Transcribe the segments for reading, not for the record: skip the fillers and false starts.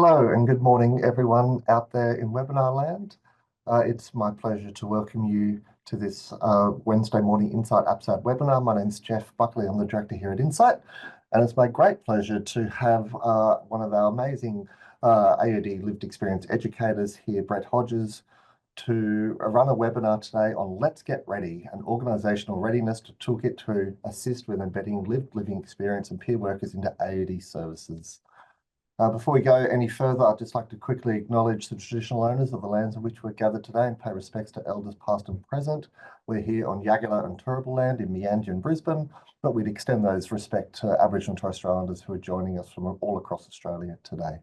Hello and good morning, everyone out there in webinar land. It's my pleasure to welcome you to this Wednesday morning Insight AppSat webinar. My name is Jeff Buckley. I'm the director here at Insight, and it's my great pleasure to have one of our amazing AOD lived experience educators here, Brett Hodges, to run a webinar today on Let's Get Ready, an organisational readiness toolkit to assist with embedding lived living experience and peer workers into AOD services. Before we go any further, I'd just like to quickly acknowledge the traditional owners of the lands on which we're gathered today and pay respects to elders past and present. We're here on Yagala and Turrbal land in Meanjin and Brisbane, but we'd extend those respect to Aboriginal and Torres Strait Islanders who are joining us from all across Australia today.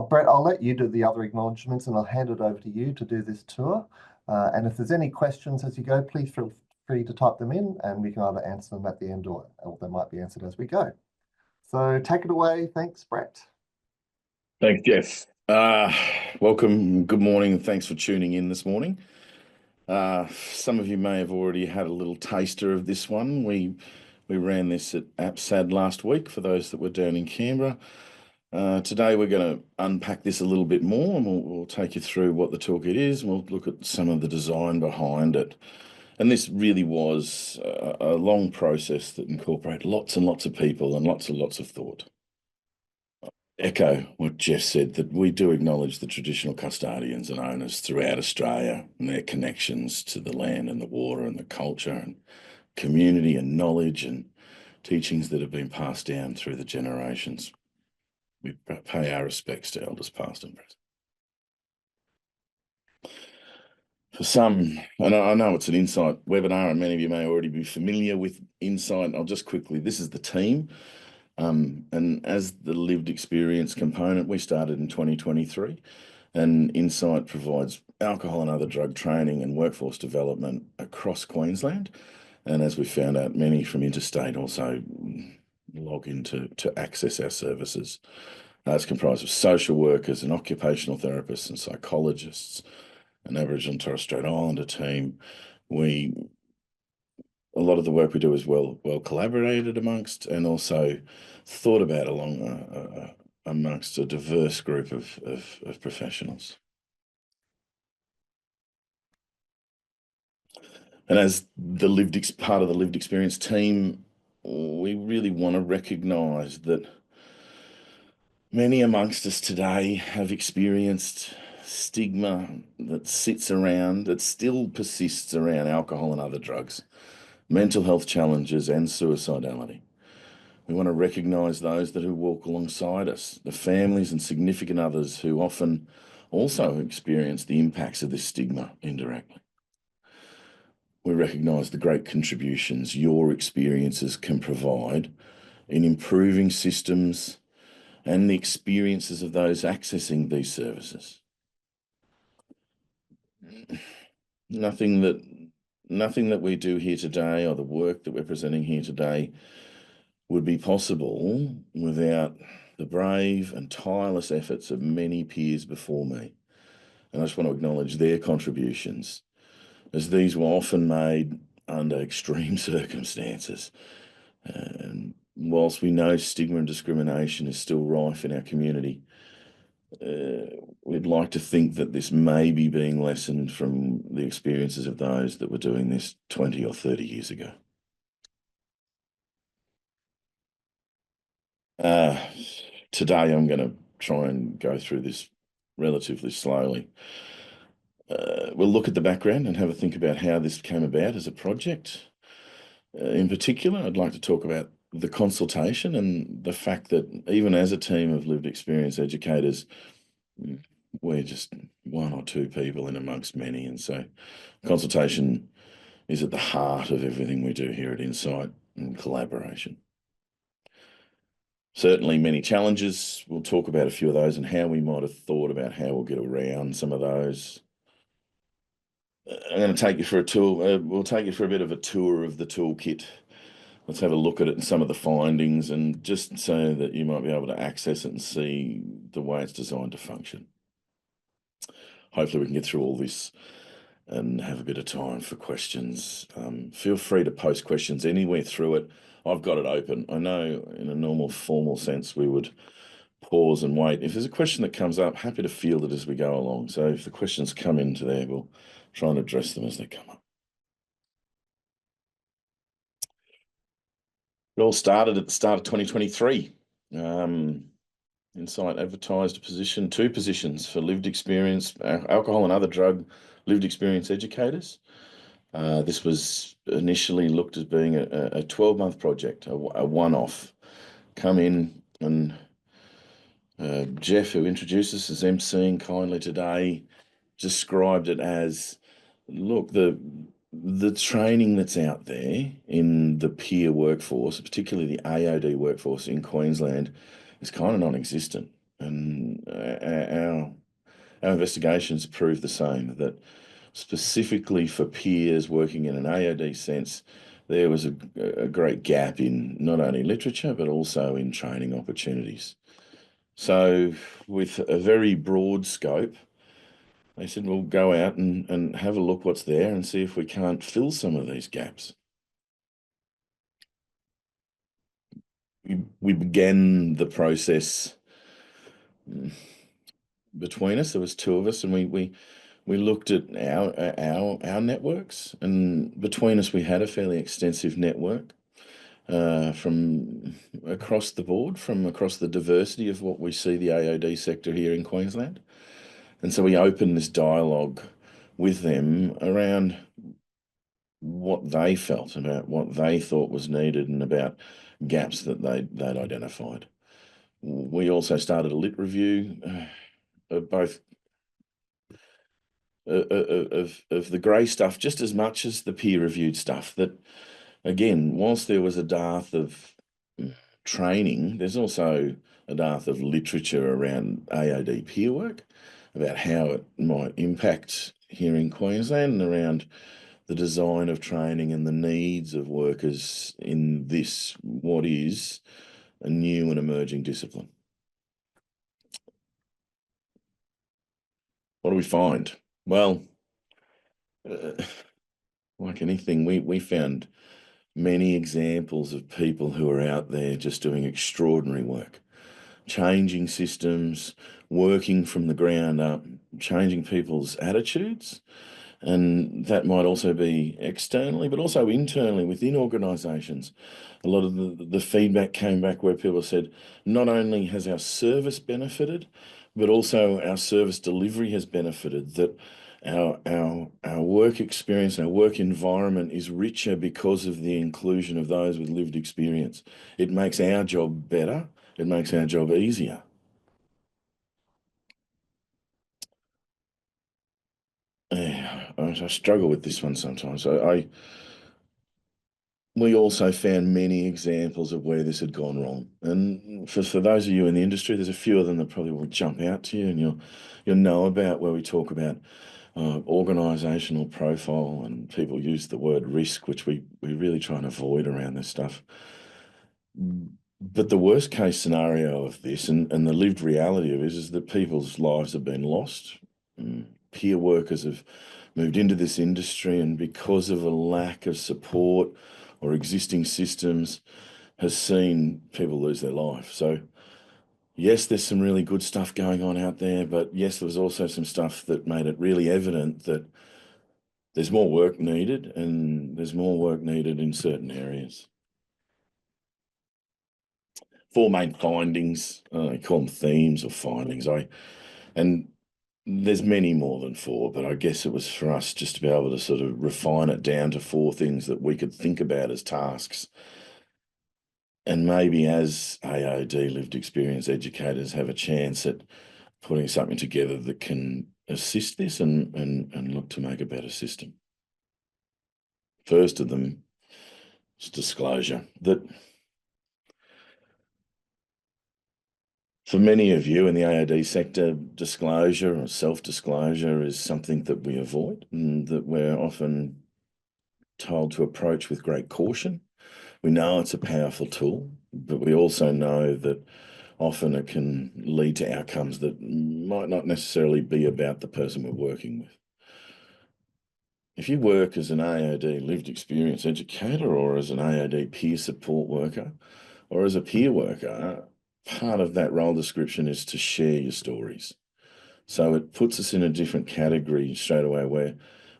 Brett, I'll let you do the other acknowledgements and I'll hand it over to you to do this tour. And if there's any questions as you go, please feel free to type them in and we can either answer them at the end or they might be answered as we go. So take it away. Thanks, Brett. Thanks, Jeff. Welcome. Good morning. Thanks for tuning in this morning. Some of you may have already had a little taster of this one. We ran this at AppSad last week for those that were down in Canberra. Today we're going to unpack this a little bit more and we'll take you through what the toolkit is and we'll look at some of the design behind it. And this really was a long process that incorporated lots and lots of people and lots of thought. Echo what Jeff said, that we do acknowledge the traditional custodians and owners throughout Australia and their connections to the land and the water and the culture and community and knowledge and teachings that have been passed down through the generations. We pay our respects to elders past and present. For some, and I know it's an Insight webinar and many of you may already be familiar with Insight. I'll just quickly, this is the team. And as the lived experience component, we started in 2023 and Insight provides alcohol and other drug training and workforce development across Queensland. And as we found out, many from interstate also log in to access our services. It's comprised of social workers and occupational therapists and psychologists, an Aboriginal and Torres Strait Islander team. A lot of the work we do is well collaborated amongst and also thought about amongst a diverse group of professionals. And as the part of the lived experience team, we really want to recognise that many amongst us today have experienced stigma that still persists around alcohol and other drugs, mental health challenges and suicidality. We want to recognise those who walk alongside us, the families and significant others who often also experience the impacts of this stigma indirectly. We recognise the great contributions your experiences can provide in improving systems and the experiences of those accessing these services. Nothing that we do here today or the work that we're presenting here today would be possible without the brave and tireless efforts of many peers before me. And I just want to acknowledge their contributions, as these were often made under extreme circumstances. And whilst we know stigma and discrimination is still rife in our community, we'd like to think that this may be being lessened from the experiences of those that were doing this 20 or 30 years ago. Today I'm going to try and go through this relatively slowly. We'll look at the background and have a think about how this came about as a project. In particular, I'd like to talk about the consultation and the fact that even as a team of lived experience educators, we're just one or two people in amongst many. And so consultation is at the heart of everything we do here at Insight and collaboration. Certainly many challenges. We'll talk about a few of those and how we might have thought about how we'll get around some of those. I'm going to take you for a tour. We'll take you for a bit of a tour of the toolkit. Let's have a look at it and some of the findings, and just so that you might be able to access it and see the way it's designed to function. Hopefully we can get through all this and have a bit of time for questions. Feel free to post questions anywhere through it. I've got it open. I know in a normal formal sense we would pause and wait. If there's a question that comes up, happy to field it as we go along. So if the questions come into there, we'll try and address them as they come up. It all started at the start of 2023. Insight advertised two positions for lived experience, alcohol and other drug lived experience educators. This was initially looked as being a 12-month project, a one-off. Come in and Jeff, who introduced us as emceeing kindly today, described it as, look, the training that's out there in the peer workforce, particularly the AOD workforce in Queensland, is kind of non-existent. And our investigations prove the same, that specifically for peers working in an AOD sense, there was a great gap in not only literature, but also in training opportunities. So with a very broad scope, they said, we'll go out and have a look what's there and see if we can't fill some of these gaps. We began the process between us. There was two of us, and we looked at our networks, and between us we had a fairly extensive network from across the board, from across the diversity of what we see the AOD sector here in Queensland. And so we opened this dialogue with them around what they felt, about what they thought was needed, and about gaps that they'd identified. We also started a lit review of both of the grey stuff just as much as the peer-reviewed stuff. That, again, whilst there was a dearth of training, there's also a dearth of literature around AOD peer work, about how it might impact here in Queensland, and around the design of training and the needs of workers in this, what is a new and emerging discipline. What do we find? Well, like anything, we found many examples of people who are out there just doing extraordinary work, changing systems, working from the ground up, changing people's attitudes. And that might also be externally, but also internally within organisations. A lot of the feedback came back where people said, not only has our service benefited, but also our service delivery has benefited, that our work experience, our work environment is richer because of the inclusion of those with lived experience. It makes our job better. It makes our job easier. I struggle with this one sometimes. We also found many examples of where this had gone wrong. And for those of you in the industry, there's a few of them that probably will jump out to you, and you'll know about where we talk about organisational profile, and people use the word risk, which we really try and avoid around this stuff. But the worst case scenario of this, and the lived reality of it, is that people's lives have been lost. Peer workers have moved into this industry, and because of a lack of support or existing systems, has seen people lose their life. So yes, there's some really good stuff going on out there, but yes, there was also some stuff that made it really evident that there's more work needed, and there's more work needed in certain areas. 4 main findings, I call them themes or findings. And there's many more than 4, but I guess it was for us just to be able to sort of refine it down to 4 things that we could think about as tasks. And maybe as AOD lived experience educators have a chance at putting something together that can assist this and look to make a better system. First of them is disclosure. That for many of you in the AOD sector, disclosure or self-disclosure is something that we avoid, and that we're often told to approach with great caution. We know it's a powerful tool, but we also know that often it can lead to outcomes that might not necessarily be about the person we're working with. If you work as an AOD lived experience educator, or as an AOD peer support worker, or as a peer worker, part of that role description is to share your stories. So it puts us in a different category straight away where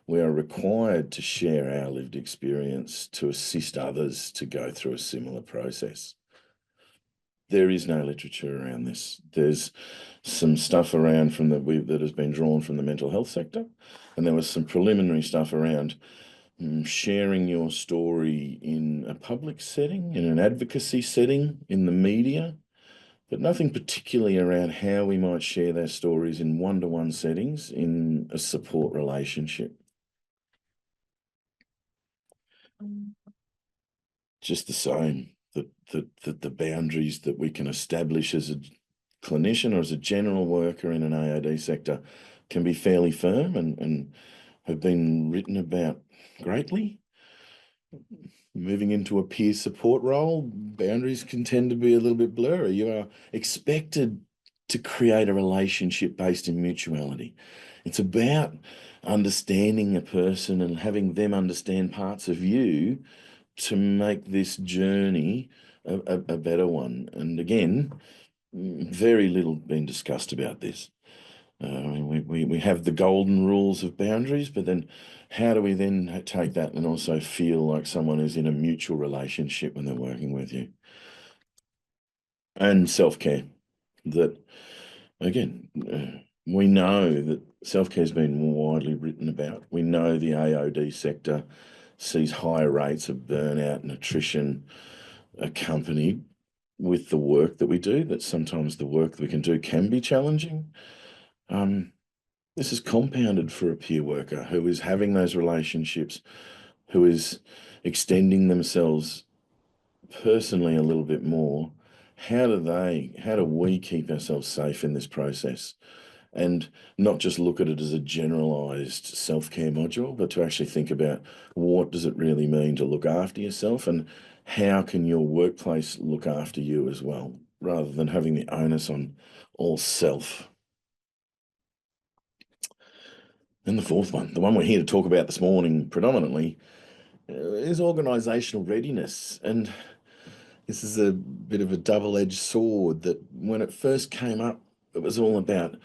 we are required to share our lived experience to assist others to go through a similar process. There is no literature around this. There's some stuff around that has been drawn from the mental health sector, and there was some preliminary stuff around sharing your story in a public setting, in an advocacy setting, in the media, but nothing particularly around how we might share those stories in one-to-one settings in a support relationship. Just the same, the boundaries that we can establish as a clinician or as a general worker in an AOD sector can be fairly firm and have been written about greatly. Moving into a peer support role, boundaries can tend to be a little bit blurry. You are expected to create a relationship based in mutuality. It's about understanding a person and having them understand parts of you to make this journey a better one. And again, very little been discussed about this. We have the golden rules of boundaries, but then how do we then take that and also feel like someone is in a mutual relationship when they're working with you? And self-care, that again, we know that self-care has been widely written about. We know the AOD sector sees higher rates of burnout and attrition accompanied with the work that we do, that sometimes the work that we can do can be challenging. This is compounded for a peer worker who is having those relationships, who is extending themselves personally a little bit more. How do we keep ourselves safe in this process? And not just look at it as a generalized self-care module, but to actually think about what does it really mean to look after yourself and how can your workplace look after you as well, rather than having the onus on all self. And the fourth one, the one we're here to talk about this morning predominantly, is organisational readiness. And this is a bit of a double-edged sword that when it first came up, it was all about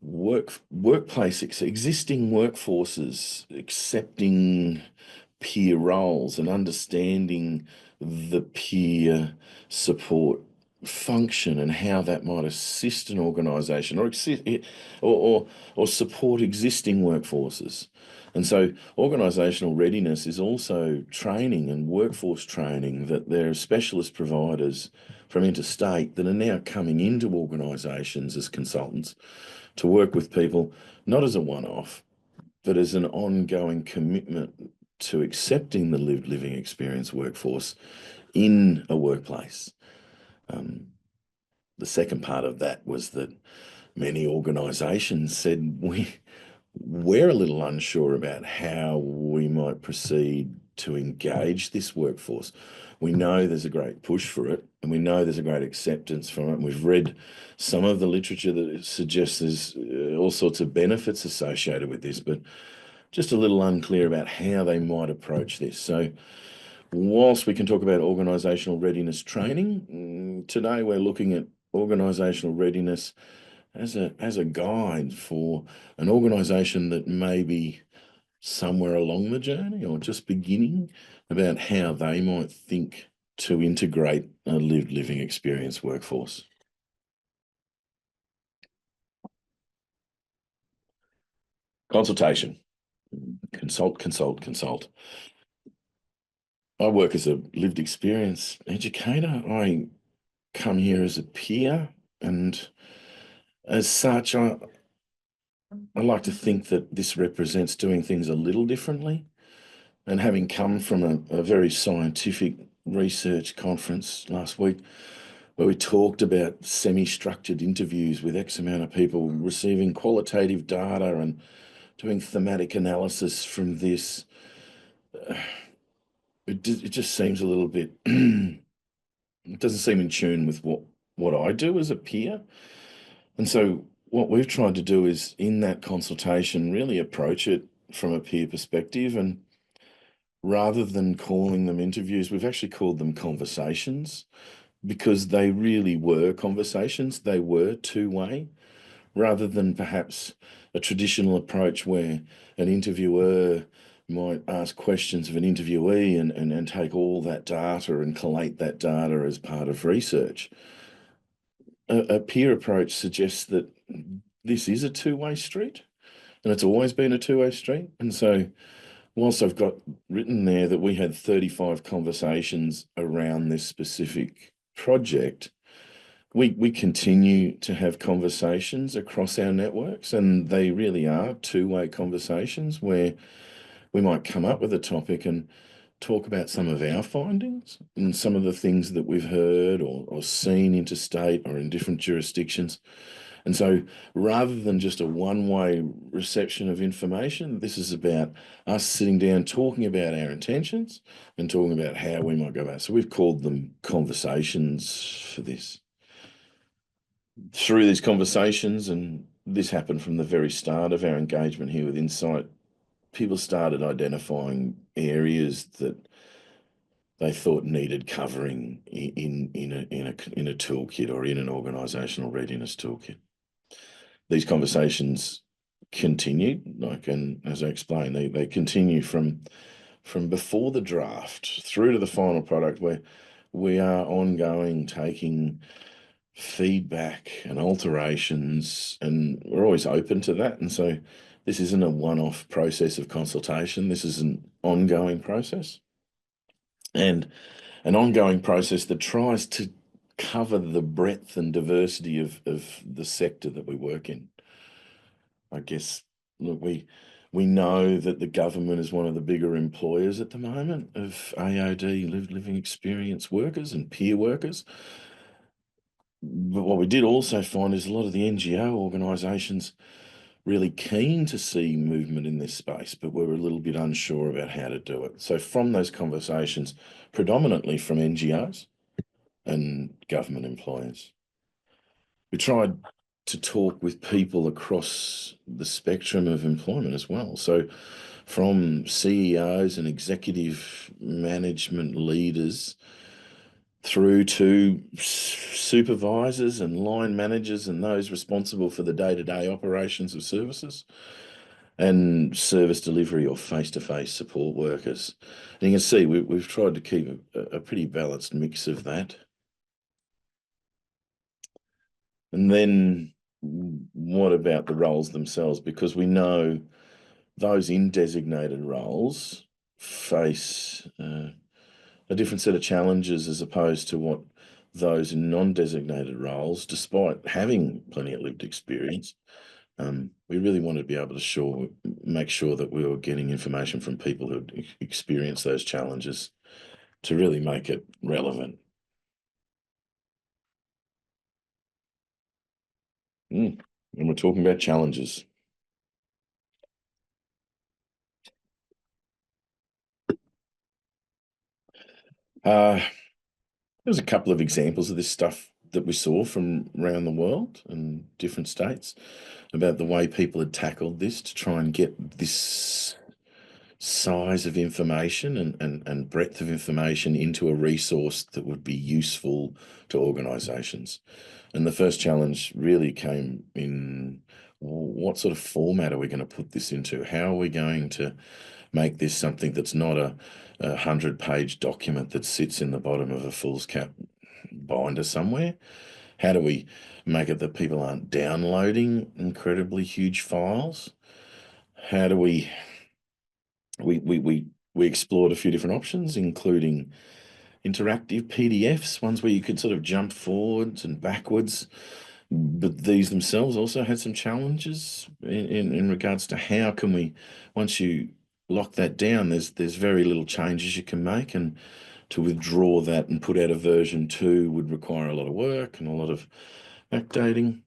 workplace, existing workforces accepting peer roles and understanding the peer support function and how that might assist an organisation or support existing workforces. And so organisational readiness is also training and workforce training that there are specialist providers from interstate that are now coming into organisations as consultants to work with people, not as a one-off, but as an ongoing commitment to accepting the lived living experience workforce in a workplace. The second part of that was that many organisations said we're a little unsure about how we might proceed to engage this workforce. We know there's a great push for it, and we know there's a great acceptance from it. And we've read some of the literature that suggests there's all sorts of benefits associated with this, but just a little unclear about how they might approach this. So whilst we can talk about organisational readiness training, today we're looking at organisational readiness as a guide for an organisation that may be somewhere along the journey or just beginning, about how they might think to integrate a lived living experience workforce. Consultation. Consult, consult, consult. I work as a lived experience educator. I come here as a peer, and as such, I like to think that this represents doing things a little differently. And having come from a very scientific research conference last week, where we talked about semi-structured interviews with X amount of people, receiving qualitative data and doing thematic analysis from this, it just seems a little bit, it doesn't seem in tune with what I do as a peer. And so what we've tried to do is, in that consultation, really approach it from a peer perspective, and rather than calling them interviews, we've actually called them conversations, because they really were conversations. They were two-way, rather than perhaps a traditional approach where an interviewer might ask questions of an interviewee and take all that data and collate that data as part of research. A peer approach suggests that this is a two-way street, and it's always been a two-way street. And so whilst I've got written there that we had 35 conversations around this specific project, we continue to have conversations across our networks, and they really are two-way conversations where we might come up with a topic and talk about some of our findings and some of the things that we've heard or seen interstate or in different jurisdictions. And so rather than just a one-way reception of information, this is about us sitting down, talking about our intentions and talking about how we might go about it. So we've called them conversations for this. Through these conversations, and this happened from the very start of our engagement here with Insight, people started identifying areas that they thought needed covering in a toolkit or in an organisational readiness toolkit. These conversations continued, and as I explained, they continue from before the draft through to the final product, where we are ongoing taking feedback and alterations, and we're always open to that. And so this isn't a one-off process of consultation. This is an ongoing process, and an ongoing process that tries to cover the breadth and diversity of the sector that we work in. I guess, look, we know that the government is one of the bigger employers at the moment of AOD, living experience workers and peer workers. But what we did also find is a lot of the NGO organisations really keen to see movement in this space, but we're a little bit unsure about how to do it. So from those conversations, predominantly from NGOs and government employers, we tried to talk with people across the spectrum of employment as well. So from CEOs and executive management leaders through to supervisors and line managers and those responsible for the day-to-day operations of services and service delivery or face-to-face support workers. And you can see we've tried to keep a pretty balanced mix of that. And then what about the roles themselves? Because we know those in designated roles face a different set of challenges as opposed to what those in non-designated roles, despite having plenty of lived experience. We really wanted to be able to make sure that we were getting information from people who experienced those challenges to really make it relevant. And we're talking about challenges. There's a couple of examples of this stuff that we saw from around the world and different states about the way people had tackled this to try and get this size of information and breadth of information into a resource that would be useful to organisations. And the first challenge really came in, what sort of format are we going to put this into? How are we going to make this something that's not a 100-page document that sits in the bottom of a foolscap binder somewhere? How do we make it that people aren't downloading incredibly huge files? How do we explored a few different options, including interactive PDFs, ones where you could sort of jump forwards and backwards. But these themselves also had some challenges in regards to how can we, once you lock that down, there's very little changes you can make, and to withdraw that and put out a version 2 would require a lot of work and a lot of backdating.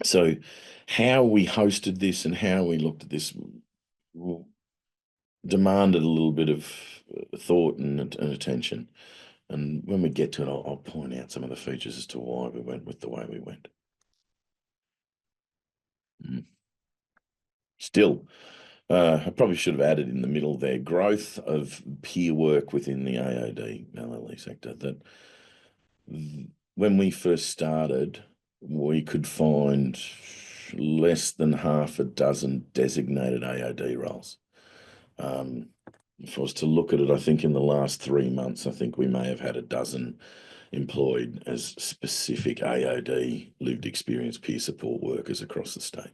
So how we hosted this and how we looked at this demanded a little bit of thought and attention. And when we get to it, I'll point out some of the features as to why we went with the way we went. Still, I probably should have added in the middle there, growth of peer work within the AOD LLE sector, that When we first started, we could find less than half a dozen designated AOD roles. If I was to look at it, I think in the last 3 months, I think we may have had a dozen employed as specific AOD, lived experience peer support workers across the state.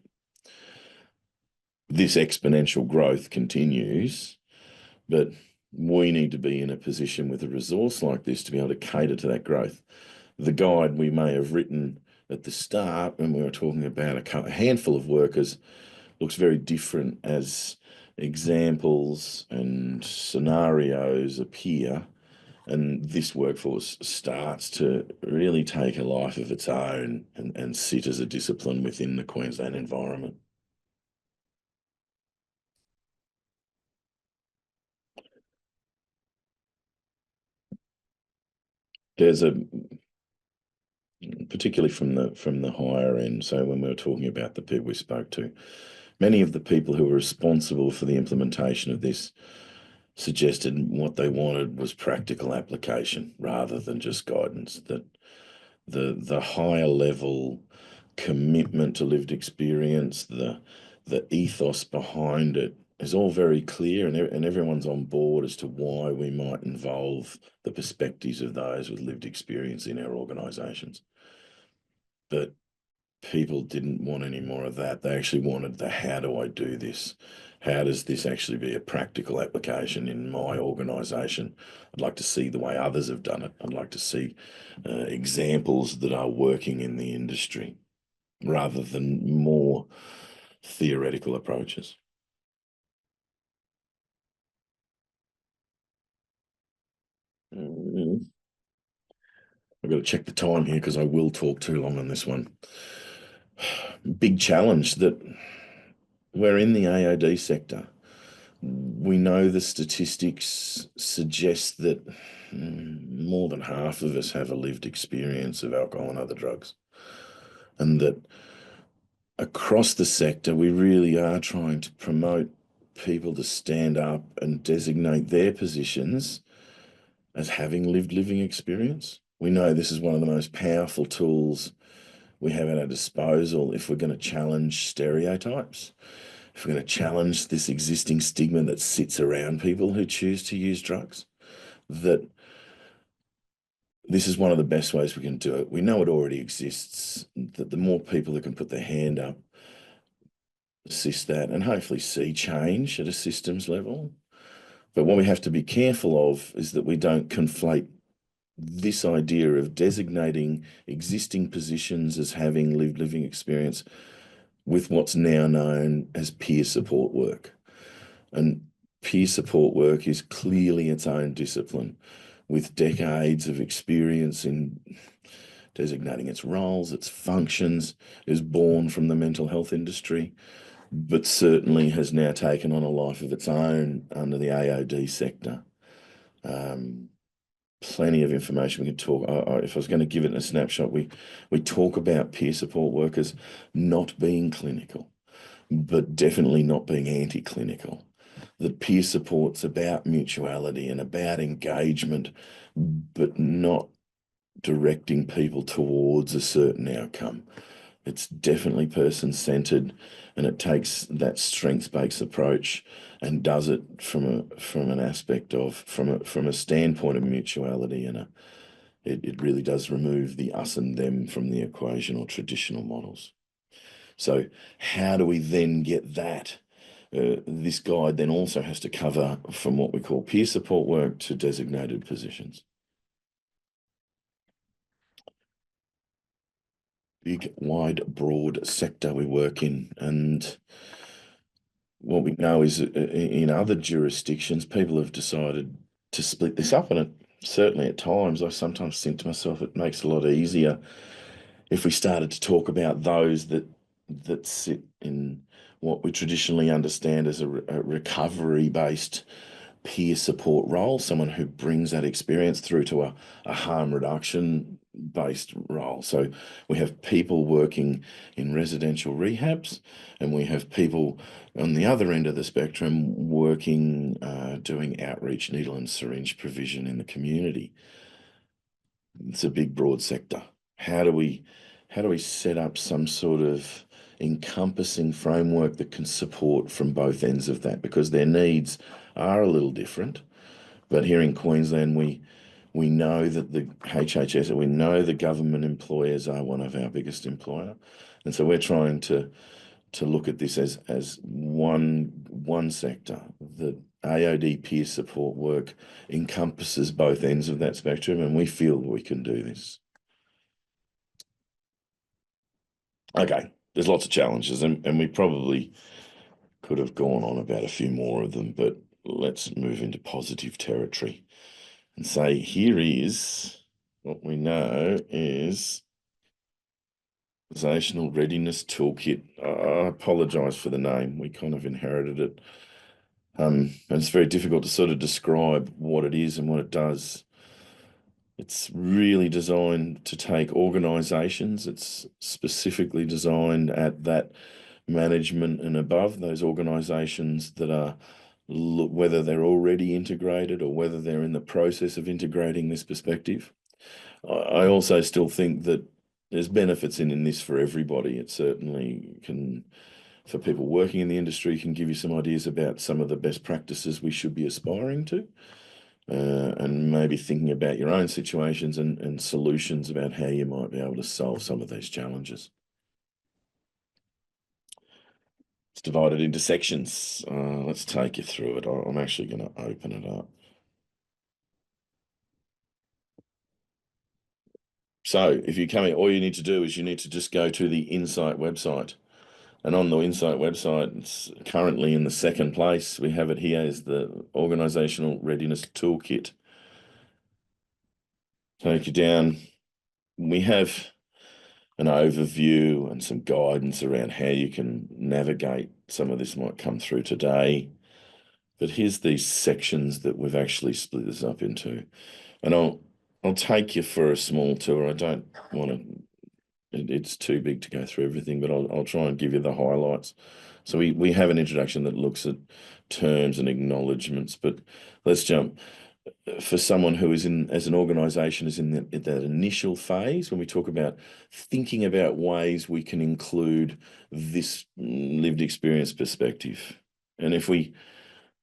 This exponential growth continues, but we need to be in a position with a resource like this to be able to cater to that growth. The guide we may have written at the start when we were talking about a handful of workers looks very different as examples and scenarios appear, and this workforce starts to really take a life of its own and sit as a discipline within the Queensland environment. There's a, particularly from the higher end, so when we were talking about the people we spoke to, many of the people who were responsible for the implementation of this suggested what they wanted was practical application rather than just guidance, that the higher level commitment to lived experience, the ethos behind it is all very clear, and everyone's on board as to why we might involve the perspectives of those with lived experience in our organisations. But people didn't want any more of that. They actually wanted the how do I do this? How does this actually be a practical application in my organisation? I'd like to see the way others have done it. I'd like to see examples that are working in the industry rather than more theoretical approaches. I've got to check the time here because I will talk too long on this one. Big challenge that we're in the AOD sector. We know the statistics suggest that more than half of us have a lived experience of alcohol and other drugs, and that across the sector, we really are trying to promote people to stand up and designate their positions as having lived living experience. We know this is one of the most powerful tools we have at our disposal if we're going to challenge stereotypes, if we're going to challenge this existing stigma that sits around people who choose to use drugs, that this is one of the best ways we can do it. We know it already exists, that the more people who can put their hand up, assist that, and hopefully see change at a systems level. But what we have to be careful of is that we don't conflate this idea of designating existing positions as having lived living experience with what's now known as peer support work. And peer support work is clearly its own discipline with decades of experience in designating its roles, its functions, is born from the mental health industry, but certainly has now taken on a life of its own under the AOD sector. Plenty of information we could talk. If I was going to give it in a snapshot, we talk about peer support workers not being clinical, but definitely not being anti-clinical. That peer support's about mutuality and about engagement, but not directing people towards a certain outcome. It's definitely person-centered, and it takes that strengths-based approach and does it from an aspect of from a standpoint of mutuality, and it really does remove the us and them from the equation or traditional models. So how do we then get that? This guide then also has to cover from what we call peer support work to designated positions. Big, wide, broad sector we work in, and what we know is in other jurisdictions, people have decided to split this up, and it certainly at times, I sometimes think to myself, it makes it a lot easier if we started to talk about those that sit in what we traditionally understand as a recovery-based peer support role, someone who brings that experience through to a harm reduction based role. So we have people working in residential rehabs, and we have people on the other end of the spectrum working, doing outreach, needle and syringe provision in the community. It's a big, broad sector. How do we set up some sort of encompassing framework that can support from both ends of that? Because their needs are a little different. But here in Queensland, we know that the HHS, we know the government employers are one of our biggest employer. And so we're trying to look at this as one sector. The AOD peer support work encompasses both ends of that spectrum, and we feel we can do this. Okay, there's lots of challenges, and we probably could have gone on about a few more of them, but let's move into positive territory and say here is what we know is organisational readiness toolkit. I apologise for the name. We kind of inherited it. And it's very difficult to sort of describe what it is and what it does. It's really designed to take organisations. It's specifically designed at that management and above, those organisations that are, whether they're already integrated or whether they're in the process of integrating this perspective. I also still think that there's benefits in this for everybody. It certainly can, for people working in the industry, can give you some ideas about some of the best practices we should be aspiring to, and maybe thinking about your own situations and solutions about how you might be able to solve some of these challenges. It's divided into sections. Let's take you through it. I'm actually going to open it up. So if you come in, all you need to do is you need to just go to the Insight website. And on the Insight website, it's currently in the second place. We have it here as the Organisational Readiness Toolkit. Take you down. We have an overview and some guidance around how you can navigate. Some of this might come through today. But here's these sections that we've actually split this up into. And I'll take you for a small tour. I don't want to, it's too big to go through everything, but I'll try and give you the highlights. So we have an introduction that looks at terms and acknowledgements, but let's jump. For someone who is in, as an organisation, is in that initial phase, when we talk about thinking about ways we can include this lived experience perspective. And if we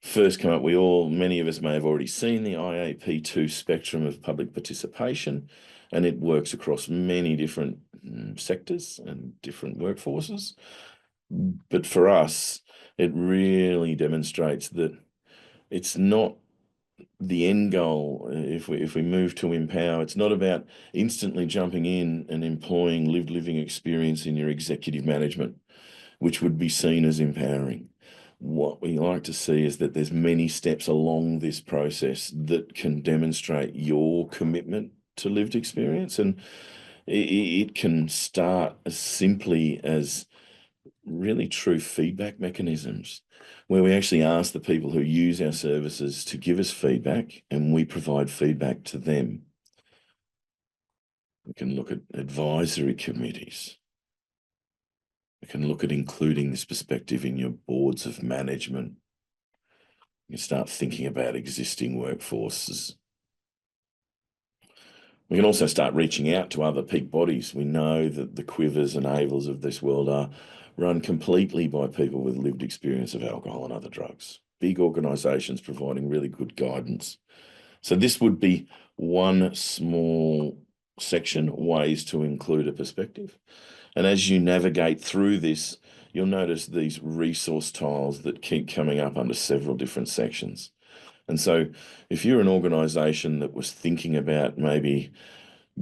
first come up, many of us may have already seen the IAP2 spectrum of public participation, and it works across many different sectors and different workforces. But for us, it really demonstrates that it's not the end goal. If we move to empower, it's not about instantly jumping in and employing lived living experience in your executive management, which would be seen as empowering. What we like to see is that there's many steps along this process that can demonstrate your commitment to lived experience. And it can start as simply as really true feedback mechanisms, where we actually ask the people who use our services to give us feedback and we provide feedback to them. We can look at advisory committees. We can look at including this perspective in your boards of management. You start thinking about existing workforces. We can also start reaching out to other peak bodies. We know that the Quivers and Avils of this world are run completely by people with lived experience of alcohol and other drugs. Big organisations providing really good guidance. So this would be one small section, ways to include a perspective. And as you navigate through this, you'll notice these resource tiles that keep coming up under several different sections. And so if you're an organisation that was thinking about maybe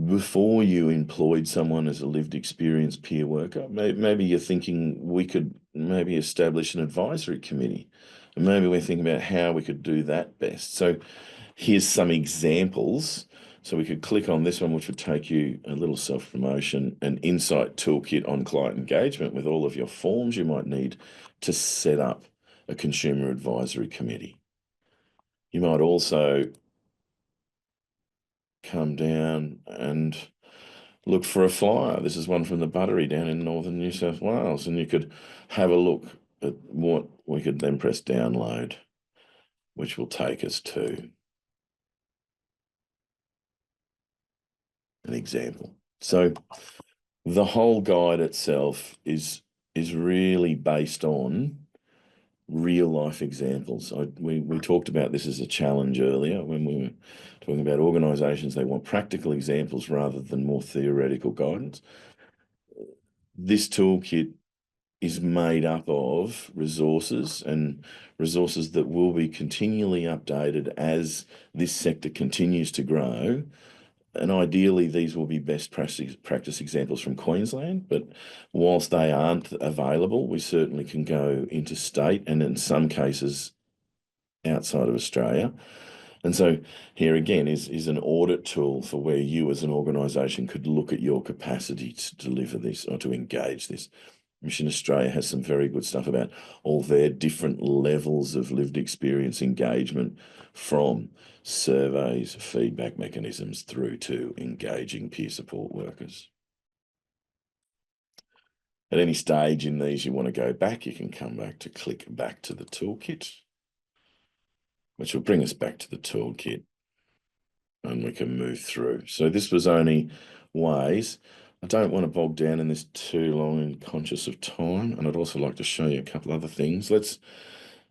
before you employed someone as a lived experience peer worker, maybe you're thinking we could maybe establish an advisory committee. And maybe we're thinking about how we could do that best. So here's some examples. So we could click on this one, which would take you a little self-promotion, an insight toolkit on client engagement with all of your forms you might need to set up a consumer advisory committee. You might also come down and look for a flyer. This is one from the Buttery down in northern New South Wales, and you could have a look at what we could then press download, which will take us to an example. So the whole guide itself is really based on real life examples. We talked about this as a challenge earlier when we were talking about organisations. They want practical examples rather than more theoretical guidance. This toolkit is made up of resources and resources that will be continually updated as this sector continues to grow. And ideally, these will be best practice examples from Queensland, but whilst they aren't available, we certainly can go interstate and in some cases outside of Australia. And so here again is an audit tool for where you as an organisation could look at your capacity to deliver this or to engage this. Mission Australia has some very good stuff about all their different levels of lived experience engagement, from surveys, feedback mechanisms, through to engaging peer support workers. At any stage in these you want to go back, you can come back to click back to the toolkit, which will bring us back to the toolkit, and we can move through. So this was only ways. I don't want to bog down in this too long and conscious of time, and I'd also like to show you a couple other things.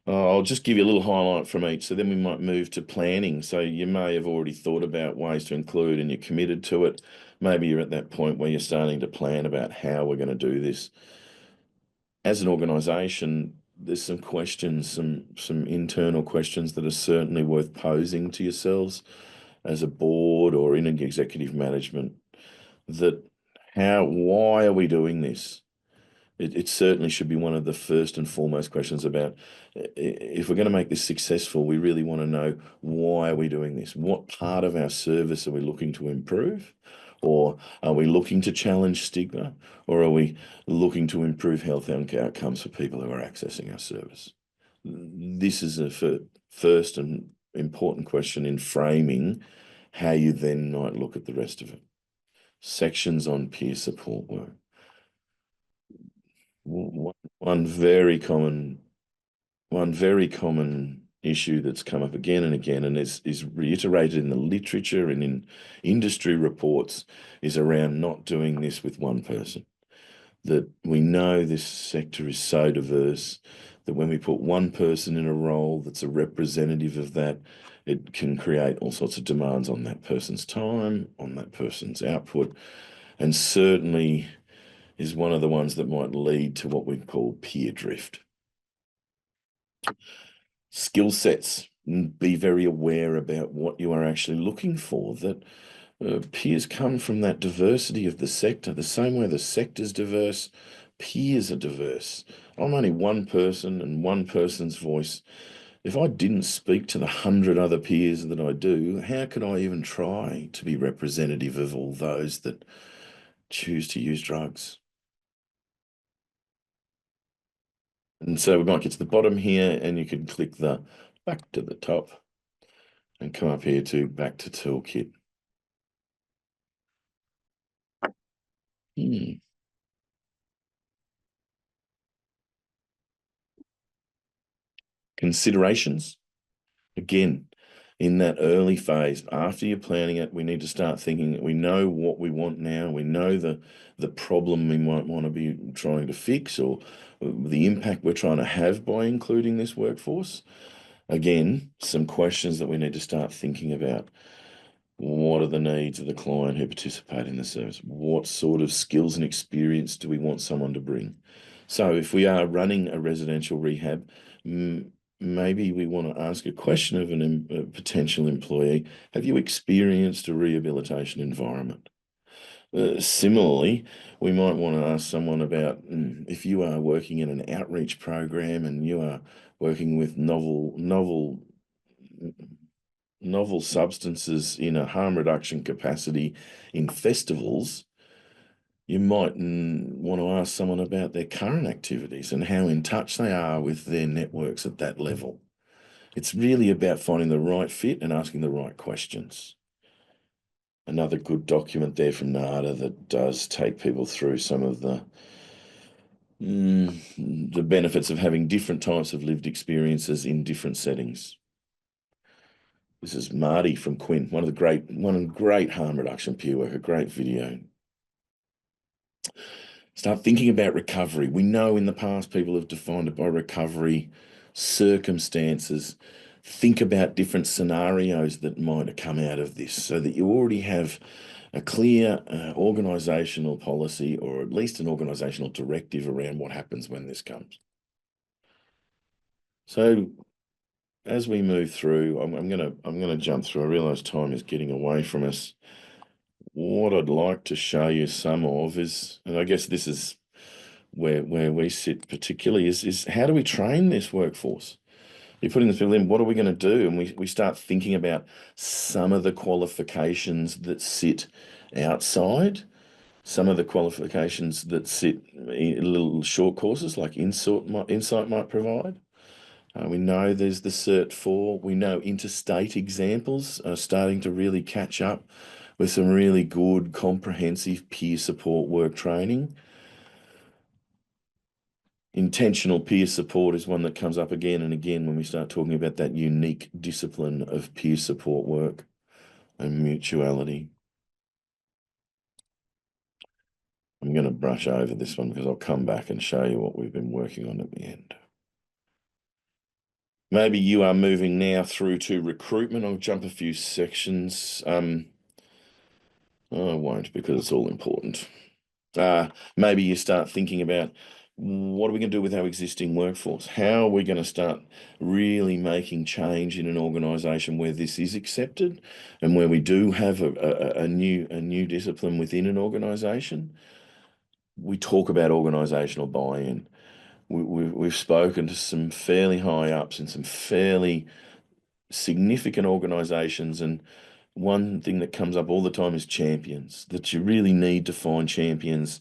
I'll just give you a little highlight from each, so then we might move to planning. So you may have already thought about ways to include and you're committed to it. Maybe you're at that point where you're starting to plan about how we're going to do this. As an organisation, there's some questions, some internal questions that are certainly worth posing to yourselves as a board or in an executive management. Why are we doing this? It certainly should be one of the first and foremost questions about, if we're going to make this successful, we really want to know, why are we doing this? What part of our service are we looking to improve? Or are we looking to challenge stigma? Or are we looking to improve health outcomes for people who are accessing our service? This is a first and important question in framing how you then might look at the rest of it. Sections on peer support work. One very common issue that's come up again and again, and is reiterated in the literature and in industry reports, is around not doing this with one person. That we know this sector is so diverse that when we put one person in a role that's a representative of that, it can create all sorts of demands on that person's time, on that person's output, and certainly is one of the ones that might lead to what we call peer drift. Skill sets. Be very aware about what you are actually looking for, that peers come from that diversity of the sector. The same way the sector's diverse, peers are diverse. I'm only one person and one person's voice. If I didn't speak to the 100 other peers that I do, how could I even try to be representative of all those that choose to use drugs? And so we might get to the bottom here, and you can click the back to the top and come up here to back to toolkit. Considerations. Again, in that early phase, after you're planning it, we need to start thinking that we know what we want now. We know the problem we might want to be trying to fix, or the impact we're trying to have by including this workforce. Again, some questions that we need to start thinking about. What are the needs of the client who participate in the service? What sort of skills and experience do we want someone to bring? So if we are running a residential rehab, maybe we want to ask a question of a potential employee: have you experienced a rehabilitation environment? Similarly, we might want to ask someone about, if you are working in an outreach program and you are working with novel substances in a harm reduction capacity in festivals, you might want to ask someone about their current activities and how in touch they are with their networks at that level. It's really about finding the right fit and asking the right questions. Another good document there from NADA that does take people through some of the benefits of having different types of lived experiences in different settings. This is Marty from Quinn, one of the great harm reduction peer work, a great video. Start thinking about recovery. We know in the past people have defined it by recovery, circumstances. Think about different scenarios that might come out of this so that you already have a clear organisational policy, or at least an organisational directive around what happens when this comes. So as we move through, I'm gonna jump through. I realise time is getting away from us. What I'd like to show you some of is, and I guess this is where we sit particularly, is how do we train this workforce? You're putting the people in, what are we going to do? And we start thinking about some of the qualifications that sit outside, some of the qualifications that sit in little short courses like Insight might provide. We know there's the Cert 4. We know interstate examples are starting to really catch up with some really good comprehensive peer support work training. Intentional peer support is one that comes up again and again when we start talking about that unique discipline of peer support work and mutuality. I'm going to brush over this one because I'll come back and show you what we've been working on at the end. Maybe you are moving now through to recruitment. I'll jump a few sections. I won't, because it's all important. Maybe you start thinking about, what are we going to do with our existing workforce? How are we going to start really making change in an organisation where this is accepted and where we do have a new discipline within an organisation? We talk about organisational buy-in. We've spoken to some fairly high ups in some fairly significant organisations, and one thing that comes up all the time is champions, that you really need to find champions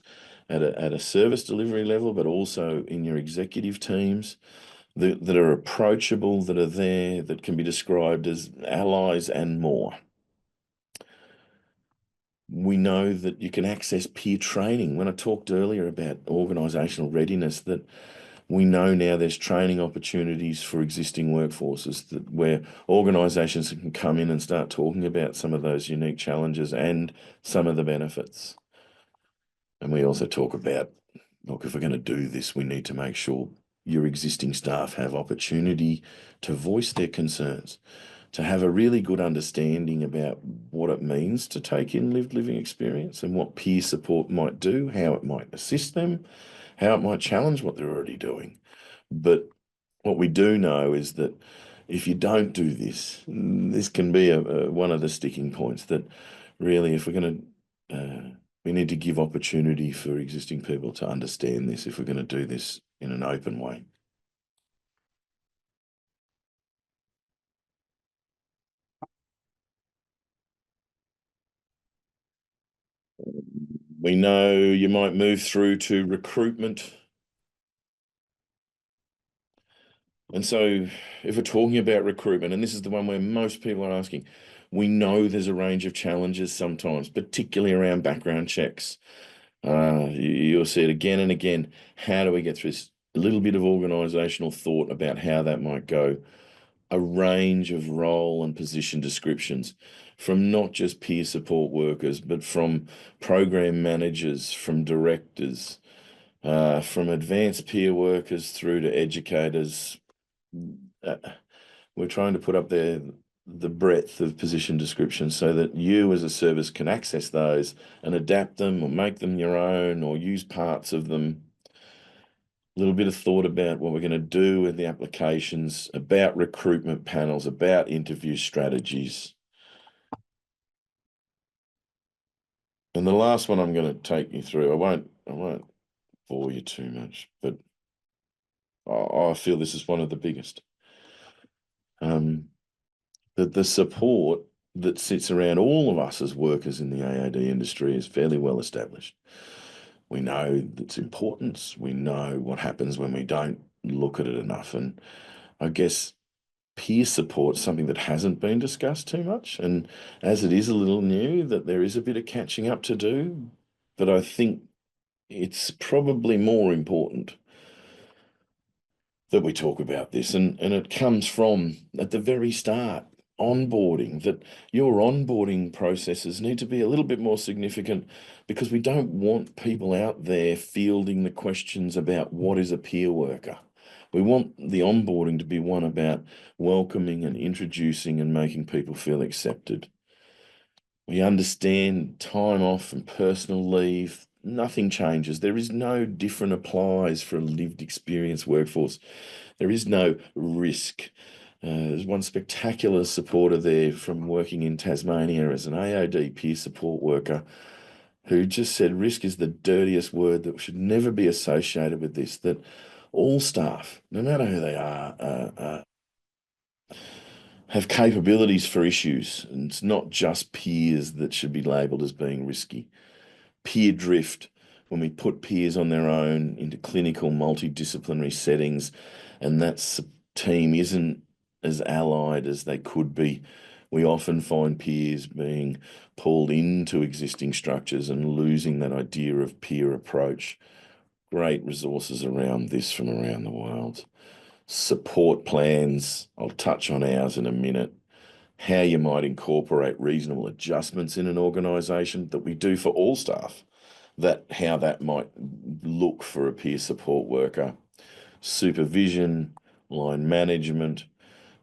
at a service delivery level, but also in your executive teams that are approachable, that are there, that can be described as allies and more. We know that you can access peer training. When I talked earlier about organisational readiness, that we know now there's training opportunities for existing workforces where organisations can come in and start talking about some of those unique challenges and some of the benefits. And we also talk about, look, if we're going to do this, we need to make sure your existing staff have opportunity to voice their concerns, to have a really good understanding about what it means to take in lived living experience and what peer support might do, how it might assist them, how it might challenge what they're already doing. But what we do know is that if you don't do this, this can be one of the sticking points, that really, if we're going to, we need to give opportunity for existing people to understand this if we're going to do this in an open way. We know you might move through to recruitment. And so if we're talking about recruitment, and this is the one where most people are asking, we know there's a range of challenges sometimes, particularly around background checks. You'll see it again and again. How do we get through this? A little bit of organisational thought about how that might go. A range of role and position descriptions from not just peer support workers, but from program managers, from directors, from advanced peer workers through to educators. We're trying to put up there the breadth of position descriptions so that you as a service can access those and adapt them or make them your own or use parts of them. A little bit of thought about what we're going to do with the applications, about recruitment panels, about interview strategies. And the last one I'm going to take you through, I won't bore you too much, but I feel this is one of the biggest. That the support that sits around all of us as workers in the AAD industry is fairly well established. We know its importance. We know what happens when we don't look at it enough. And I guess peer support is something that hasn't been discussed too much. And as it is a little new, that there is a bit of catching up to do. But I think it's probably more important that we talk about this. And it comes from, at the very start, onboarding, that your onboarding processes need to be a little bit more significant, because we don't want people out there fielding the questions about what is a peer worker. We want the onboarding to be one about welcoming and introducing and making people feel accepted. We understand time off and personal leave. Nothing changes. There is no different applies for a lived experience workforce. There is no risk. There's one spectacular supporter there from working in Tasmania as an AOD peer support worker who just said risk is the dirtiest word that should never be associated with this, that all staff, no matter who they are, have capabilities for issues. And it's not just peers that should be labelled as being risky. Peer drift, when we put peers on their own into clinical multidisciplinary settings, and that team isn't as allied as they could be, we often find peers being pulled into existing structures and losing that idea of peer approach. Great resources around this from around the world. Support plans, I'll touch on ours in a minute. How you might incorporate reasonable adjustments in an organisation that we do for all staff, that how that might look for a peer support worker. Supervision, line management,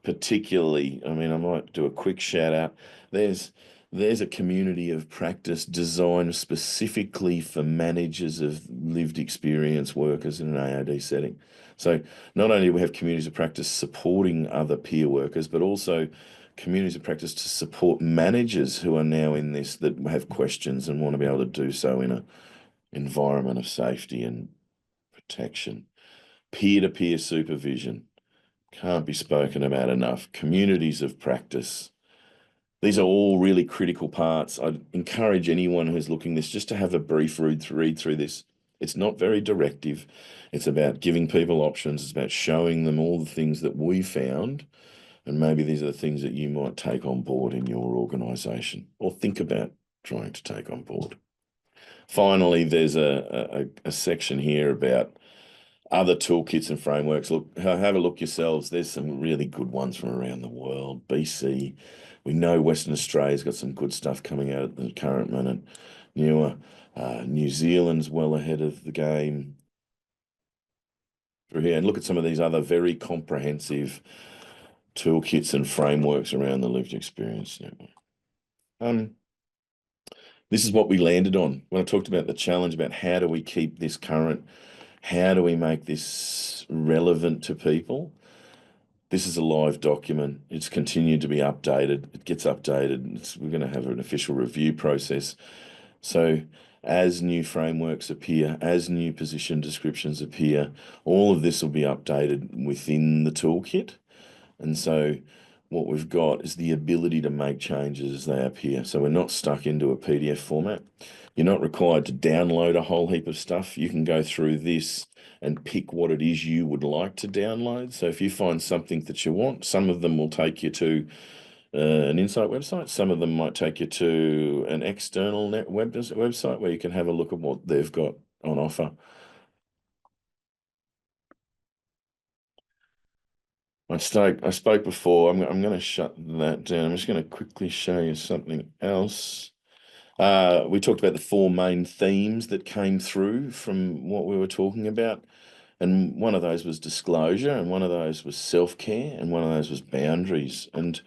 particularly, I mean, I might do a quick shout out. There's a community of practice designed specifically for managers of lived experience workers in an AOD setting. So not only do we have communities of practice supporting other peer workers, but also communities of practice to support managers who are now in this, that have questions and want to be able to do so in an environment of safety and protection. Peer-to-peer supervision can't be spoken about enough. Communities of practice. These are all really critical parts. I'd encourage anyone who's looking this just to have a brief read through this. It's not very directive. It's about giving people options. It's about showing them all the things that we found, and maybe these are the things that you might take on board in your organisation or think about trying to take on board. Finally, there's a section here about other toolkits and frameworks. Look, have a look yourselves. There's some really good ones from around the world. BC, we know Western Australia's got some good stuff coming out at the current minute. Newer, New Zealand's well ahead of the game through here. And look at some of these other very comprehensive toolkits and frameworks around the lived experience network. This is what we landed on when I talked about the challenge about how do we keep this current, how do we make this relevant to people. This is a live document. It's continued to be updated. It gets updated. We're going to have an official review process. So as new frameworks appear, as new position descriptions appear, all of this will be updated within the toolkit. And so what we've got is the ability to make changes as they appear. So we're not stuck into a PDF format. You're not required to download a whole heap of stuff. You can go through this and pick what it is you would like to download. So if you find something that you want, some of them will take you to an Insight website. Some of them might take you to an external website where you can have a look at what they've got on offer. I spoke before. I'm going to shut that down. I'm just going to quickly show you something else. We talked about the four main themes that came through from what we were talking about. And one of those was disclosure, and one of those was self-care, and one of those was boundaries. And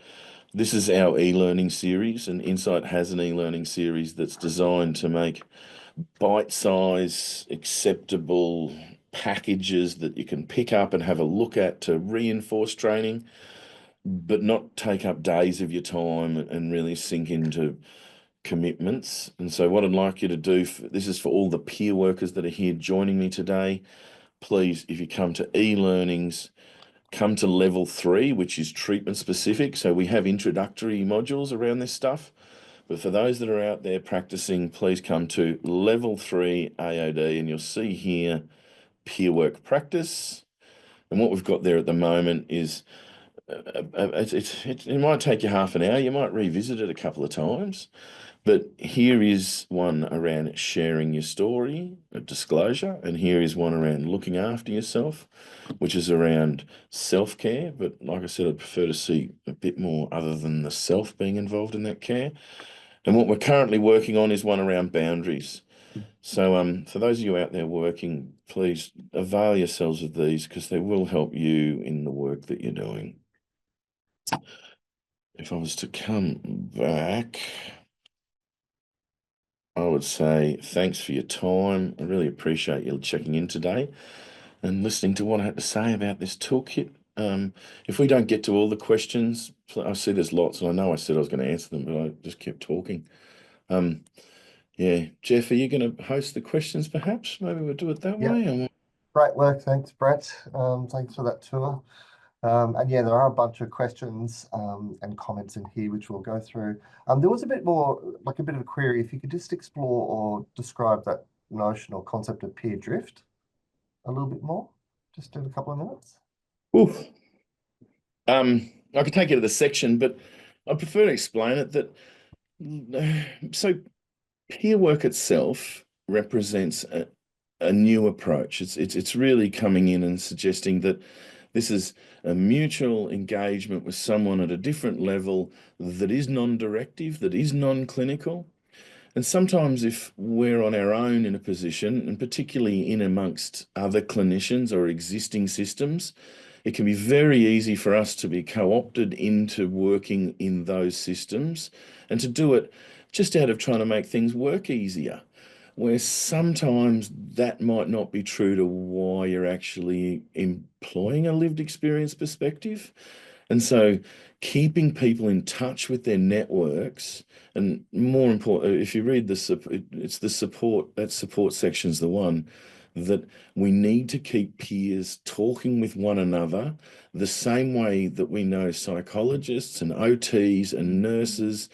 this is our e-learning series, and Insight has an e-learning series that's designed to make bite-size, acceptable packages that you can pick up and have a look at to reinforce training, but not take up days of your time and really sink into commitments. And so what I'd like you to do, this is for all the peer workers that are here joining me today. Please, if you come to e-learnings, come to level 3, which is treatment specific. So we have introductory modules around this stuff. But for those that are out there practicing, please come to level 3 AOD, and you'll see here peer work practice. And what we've got there at the moment is it might take you half an hour. You might revisit it a couple of times. But here is one around sharing your story, a disclosure, and here is one around looking after yourself, which is around self-care. But like I said, I'd prefer to see a bit more other than the self being involved in that care. And what we're currently working on is one around boundaries. So, for those of you out there working, please avail yourselves of these because they will help you in the work that you're doing. If I was to come back, I would say thanks for your time. I really appreciate you checking in today and listening to what I had to say about this toolkit. If we don't get to all the questions, I see there's lots, and I know I said I was going to answer them, but I just kept talking. Um, yeah, Jeff, are you going to host the questions perhaps? Maybe we'll do it that Yeah, way. great work. Thanks, Brett. Thanks for that tour. And yeah, there are a bunch of questions and comments in here which we'll go through. There was a bit more, like a bit of a query. If you could just explore or describe that notion or concept of peer drift a little bit more, just in a couple of minutes. Oof. I could take you to the section, but I prefer to explain it that so peer work itself represents a new approach. It's really coming in and suggesting that this is a mutual engagement with someone at a different level that is non-directive, that is non-clinical. And sometimes if we're on our own in a position, and particularly in amongst other clinicians or existing systems, it can be very easy for us to be co-opted into working in those systems and to do it just out of trying to make things work easier, where sometimes that might not be true to why you're actually employing a lived experience perspective. And so keeping people in touch with their networks, and more important, if you read it's the support, that support section's the one that we need to keep peers talking with one another the same way that we know psychologists and OTs and nurses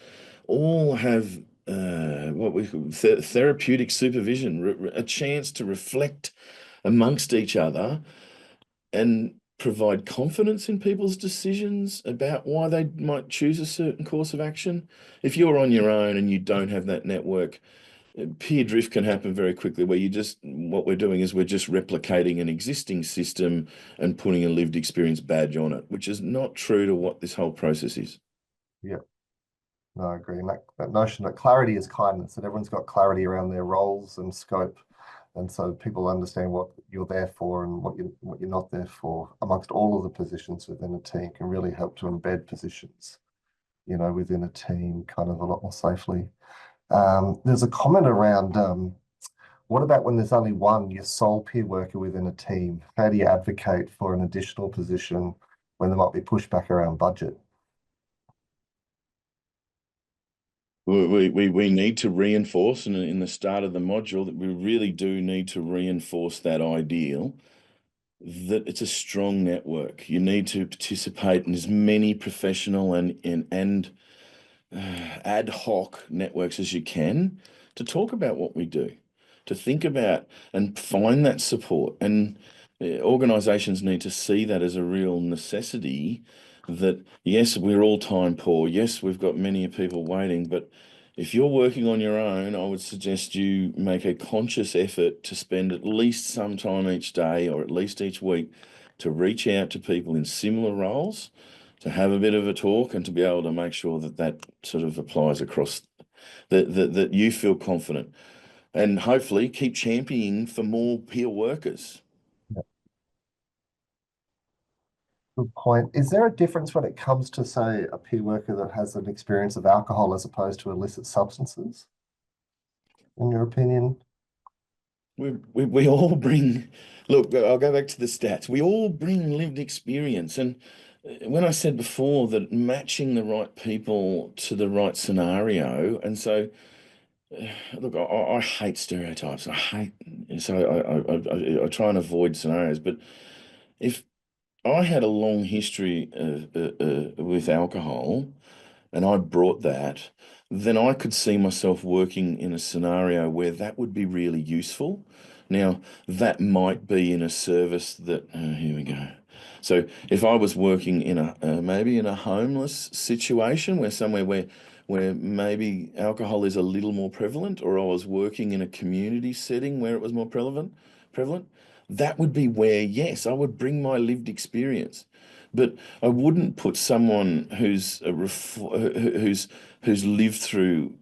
all have what we call therapeutic supervision, a chance to reflect amongst each other and provide confidence in people's decisions about why they might choose a certain course of action. If you're on your own and you don't have that network, peer drift can happen very quickly where what we're doing is we're just replicating an existing system and putting a lived experience badge on it, which is not true to what this whole process is. Yeah, no, I agree. And that notion that clarity is kindness, that everyone's got clarity around their roles and scope. And so people understand what you're there for and what you're not there for amongst all of the positions within a team can really help to embed positions, within a team kind of a lot more safely. There's a comment around what about when there's only one, your sole peer worker within a team? How do you advocate for an additional position when there might be pushback around budget? We need to reinforce, and in the start of the module, that we really do need to reinforce that ideal that it's a strong network. You need to participate in as many professional and ad hoc networks as you can to talk about what we do, to think about and find that support. And organizations need to see that as a real necessity that, yes, we're all time poor. Yes, we've got many people waiting, but if you're working on your own, I would suggest you make a conscious effort to spend at least some time each day or at least each week to reach out to people in similar roles, to have a bit of a talk and to be able to make sure that that sort of applies across that you feel confident and hopefully keep championing for more peer workers. Yeah, good point. Is there a difference when it comes to, say, a peer worker that has an experience of alcohol as opposed to illicit substances, in your opinion? We all bring, look, I'll go back to the stats. We all bring lived experience. And when I said before that matching the right people to the right scenario, and so look, I hate stereotypes. So I try and avoid scenarios. But if I had a long history with alcohol, and I brought that, then I could see myself working in a scenario where that would be really useful. Now, that might be in a service that, here we go. So if I was working in maybe in a homeless situation where somewhere where maybe alcohol is a little more prevalent, or I was working in a community setting where it was more prevalent, that would be where, yes, I would bring my lived experience. But I wouldn't put someone who's lived through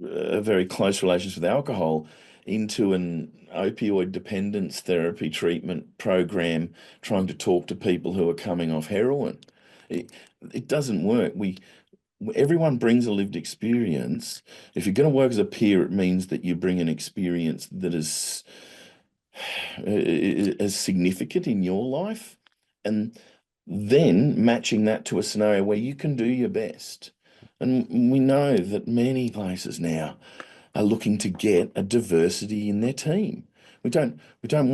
a very close relationship with alcohol into an opioid dependence therapy treatment program, trying to talk to people who are coming off heroin. It, it doesn't work. Everyone brings a lived experience. If you're going to work as a peer, it means that you bring an experience that is significant in your life, and then matching that to a scenario where you can do your best. And we know that many places now are looking to get a diversity in their team. We don't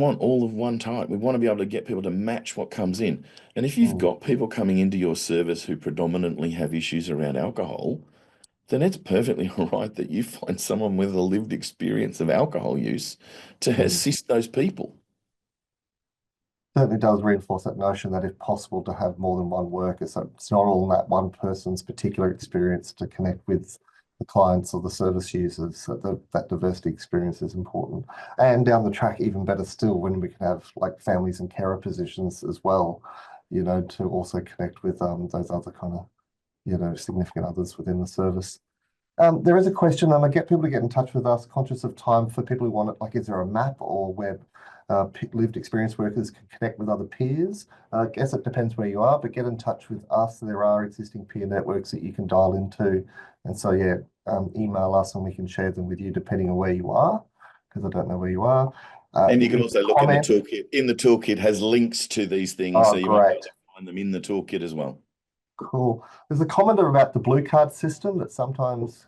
want all of one type. We want to be able to get people to match what comes in. And if you've Mm, got people coming into your service who predominantly have issues around alcohol, then it's perfectly all right that you find someone with a lived experience of alcohol use to mm. assist those people. Certainly does reinforce that notion that if possible to have more than one worker, so it's not all that one person's particular experience to connect with the clients or the service users. So that diversity experience is important. And down the track, even better still, when we can have like families and carer positions as well, to also connect with those other kind of, significant others within the service. There is a question, and I get people to get in touch with us, conscious of time, for people who want it, like, is there a map or where lived experience workers can connect with other peers? I guess it depends where you are, but get in touch with us. There are existing peer networks that you can dial into. And so, yeah, email us and we can share them with you depending on where you are, because I don't know where you are. And you can Leave also a look in the comment. toolkit. In the toolkit has links to these things, so Oh, you might be able great. to find them in the toolkit as well. Cool. There's a comment about the blue card system that sometimes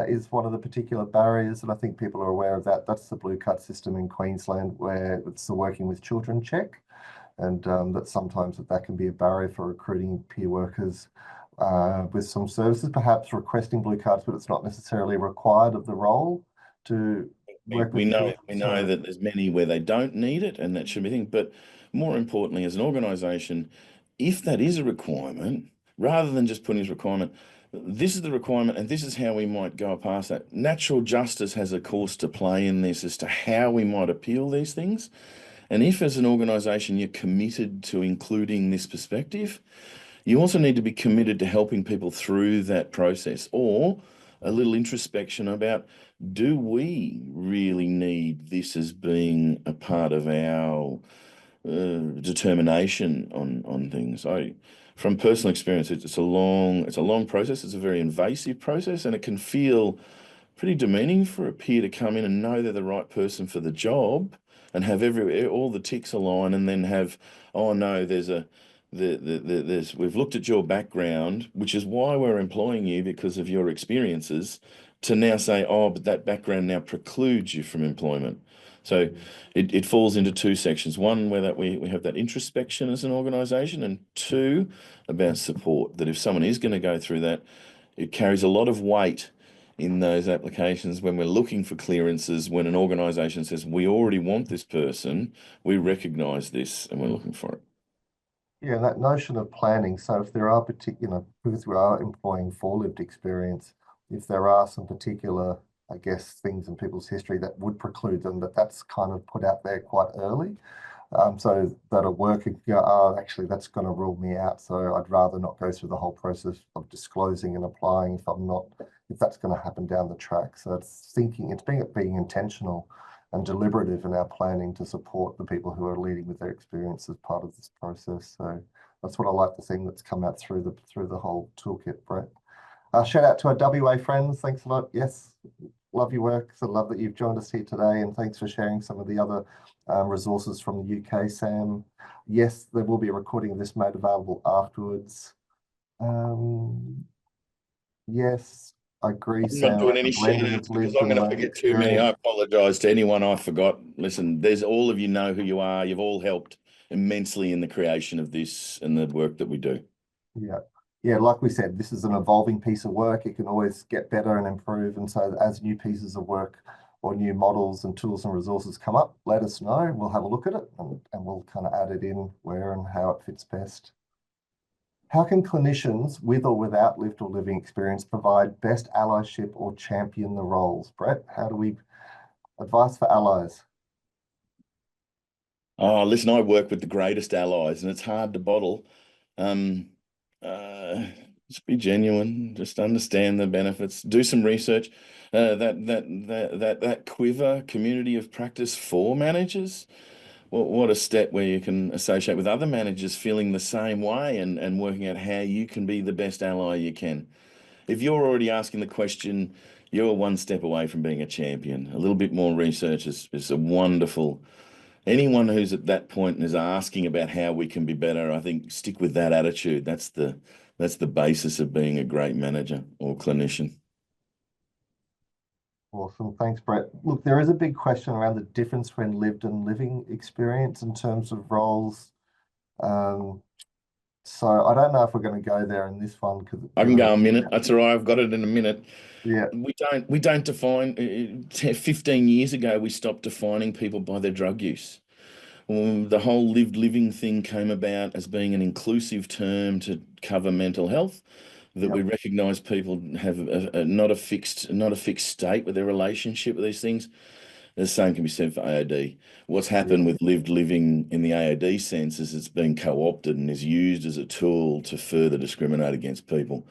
is one of the particular barriers, and I think people are aware of that. That's the blue card system in Queensland, where it's the working with children check, and that sometimes that can be a barrier for recruiting peer workers with some services, perhaps requesting blue cards, but it's not necessarily required of the role to We, work we with know children. we know So, that there's many where they don't need it, and that should be thing. But more importantly, as an organisation, if that is a requirement, rather than just putting as a requirement, this is the requirement, and this is how we might go past that. Natural justice has a course to play in this as to how we might appeal these things. And if, as an organisation, you're committed to including this perspective, you also need to be committed to helping people through that process, or a little introspection about, do we really need this as being a part of our determination on things? From personal experience, it's a long process. It's a very invasive process, and it can feel pretty demeaning for a peer to come in and know they're the right person for the job and have all the ticks align, and then have, oh no, there's we've looked at your background, which is why we're employing you because of your experiences, to now say, oh, but that background now precludes you from employment. So it falls into two sections. One, where that we have that introspection as an organization, and two, about support. That if someone is going to go through that, it carries a lot of weight in those applications when we're looking for clearances, when an organisation says, we already want this person, we recognise this and we're looking for it. yeah, that notion of planning. So if there are particular, because we are employing for lived experience, if there are some particular, I guess, things in people's history that would preclude them, that's kind of put out there quite early. So that a worker can go, oh, actually, that's going to rule me out. So I'd rather not go through the whole process of disclosing and applying if that's going to happen down the track. So it's being intentional and deliberative in our planning to support the people who are leading with their experience as part of this process. So that's what I like, the thing that's come out through the whole toolkit, Brett. Shout out to our WA friends. Thanks a lot. Yes, love your work. So love that you've joined us here today, and thanks for sharing some of the other resources from the UK, Sam. Yes, there will be a recording of this made available afterwards. Yes, I agree, I'm not Sam. doing The any shout blending of outs because lived I'm and going to learned forget too many. I experience. apologise to anyone I forgot. Listen, there's all of you know who you are. You've all helped immensely in the creation of this and the work that we do. Yeah. Yeah, like we said, this is an evolving piece of work. It can always get better and improve. And so as new pieces of work or new models and tools and resources come up, let us know. We'll have a look at it and we'll kind of add it in where and how it fits best. How can clinicians with or without lived or living experience provide best allyship or champion the roles? Brett, how do we advice for allies? Oh, listen, I work with the greatest allies, and it's hard to bottle. Um, uh, just be genuine, just understand the benefits, do some research. That quiver community of practice for managers. What a step where you can associate with other managers feeling the same way and working out how you can be the best ally you can. If you're already asking the question, you're one step away from being a champion. A little bit more research is a wonderful. Anyone who's at that point and is asking about how we can be better, I think stick with that attitude. That's the basis of being a great manager or clinician. Awesome. Thanks, Brett. Look, there is a big question around the difference between lived and living experience in terms of roles. Um, so I don't know if we're going to go there in this one because I can go a minute. That's all right. I've got it in a minute. yeah, We don't define 15 years ago we stopped defining people by their drug use. The whole lived living thing came about as being an inclusive term to cover mental health, that yep, we recognize people have not a fixed state with their relationship with these things. The same can be said for AOD. What's yeah, happened with lived living in the AOD sense is it's been co-opted and is used as a tool to further discriminate against people.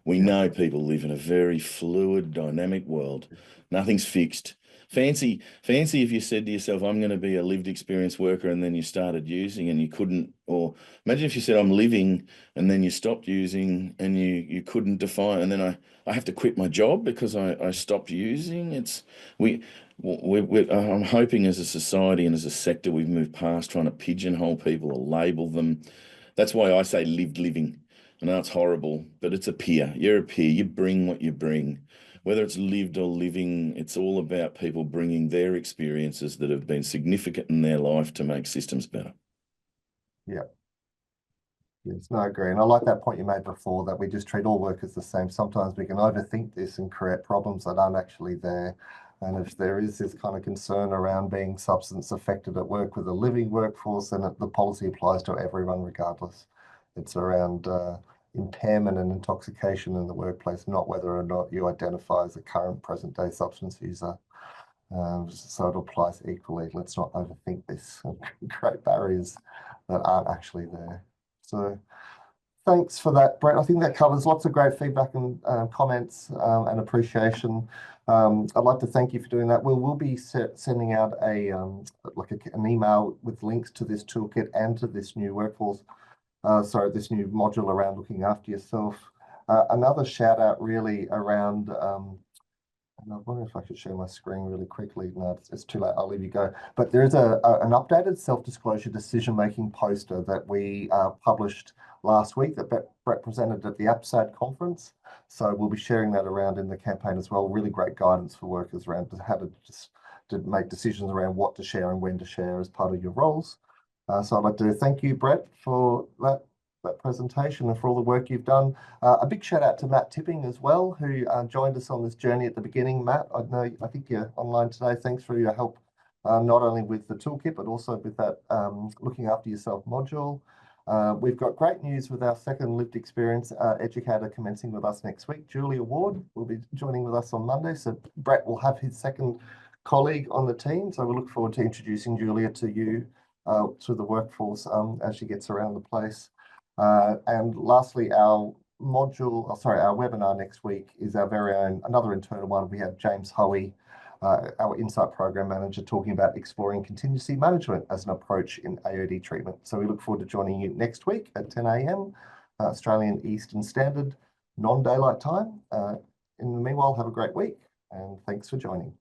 We yeah, know people live in a very fluid, dynamic world. Nothing's fixed. Fancy if you said to yourself, I'm going to be a lived experience worker, and then you started using and you couldn't, or imagine if you said, I'm living, and then you stopped using and you couldn't define, and then I have to quit my job because I stopped using. We, I'm hoping as a society and as a sector, we've moved past trying to pigeonhole people or label them. That's why I say lived living. I know it's horrible, but it's a peer. You're a peer. You bring what you bring. Whether it's lived or living, it's all about people bringing their experiences that have been significant in their life to make systems better. yeah. Yes, no, I agree. And I like that point you made before that we just treat all workers the same. Sometimes we can overthink this and create problems that aren't actually there. And if there is this kind of concern around being substance affected at work with a living workforce, then the policy applies to everyone regardless. It's around impairment and intoxication in the workplace, not whether or not you identify as a current present day substance user. So it applies equally. Let's not overthink this and create barriers that aren't actually there. So thanks for that, Brett. I think that covers lots of great feedback and comments and appreciation. I'd like to thank you for doing that. We'll be sending out an email with links to this toolkit and to this new this new module around looking after yourself. Another shout out really around and I wonder if I could share my screen really quickly. No, it's too late. I'll leave you go. But there is an updated self-disclosure decision-making poster that we published last week that Brett presented at the APSAD conference. So we'll be sharing that around in the campaign as well. Really great guidance for workers around how to make decisions around what to share and when to share as part of your roles. So I'd like to thank you, Brett, for that presentation and for all the work you've done. A big shout out to Matt Tipping as well, who joined us on this journey at the beginning. Matt, I think you're online today. Thanks for your help, not only with the toolkit, but also with that looking after yourself module. We've got great news with our second lived experience educator commencing with us next week. Julia Ward will be joining with us on Monday. So Brett will have his second colleague on the team. So we look forward to introducing Julia to you, to the workforce as she gets around the place. And lastly, our webinar next week is our very own, another internal one. We have James Hoey, our Insight Program Manager, talking about exploring contingency management as an approach in AOD treatment. So we look forward to joining you next week at 10 a.m. Australian Eastern Standard, non-daylight time. In the meanwhile, have a great week and thanks for joining.